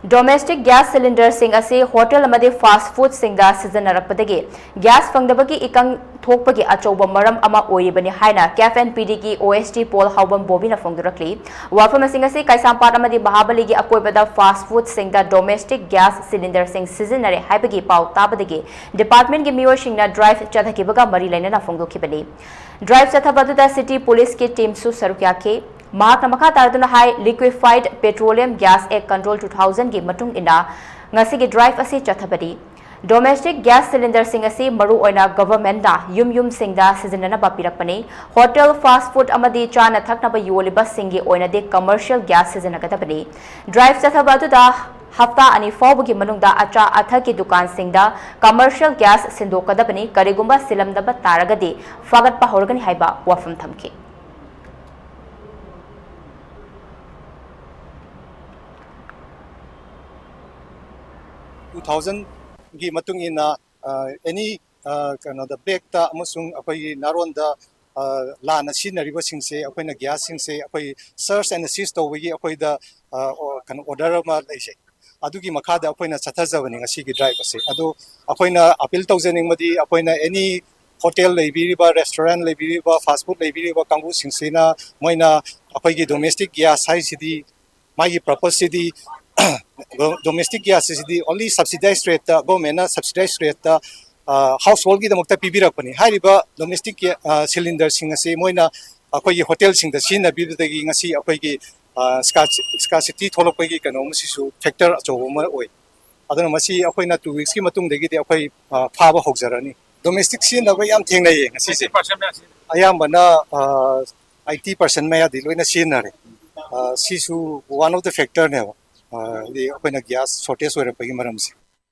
Domestic gas cylinders sing ase hotel amade fast food singda sijanarappadagi gas fangdabagi ikang thokpagi achouba maram ama oiribani haina KFNPD ki OST Paul Haubam Bobina fongdurakli wafam sing ase Kaisampat amade Mahabali gi akoibada fast food singda domestic gas cylinder sing sijanare haibagi pau tabadagi department gi miyo singna drive chathakibaga mari lainana fongdokhibani drive chathabaduda city police ki team su sarukya ke Mahak namakha taraduna hai liquefied petroleum gas act control 2000 gi matung ina ngasi gi drive ase chathabadi domestic gas cylinder sing ase maru oina government na yum singda sijanana ba pirakpani hotel fast food amadi chana thakna ba yoliba singi oina de commercial gas sijanagabani drive chathabadu da hafta ani fawbagi manungda acha athaki dukan singda commercial gas sindokadabani karigumba silamdaba taragadi fagat pa horgani haiba wafam thamki 2000 gi matung ina any kind of the back ta amasung akoi naron da la na sinariba singse akoi na gas singse akoi search and assist tawgi akoi da kan order ma laise adugi makha da akoi na chathajabani ngasi gi drive ase adu akoi na appeal tawjening madi akoi na any hotel leibiriba restaurant leibiriba fast food leibiriba kangu singse na moina akoi gi domestic gas size di magi purpose di domestic gas is the only subsidized rate government subsidized rate household gi damokta pibirakpani hariba domestic cylinder singa se moina akoi hotel sing da sin abidagi ngasi akoi gi scarcity tholokpai gi kano masisu factor achobo ma oi aduna masi akoi na 2 weeks ki matung degi de akoi phaba hokjarani domestic sin da yam thengnai ngasi se ayambana 80% maya di loina sinare sisu one of the factor ne the gas shortage or a maram.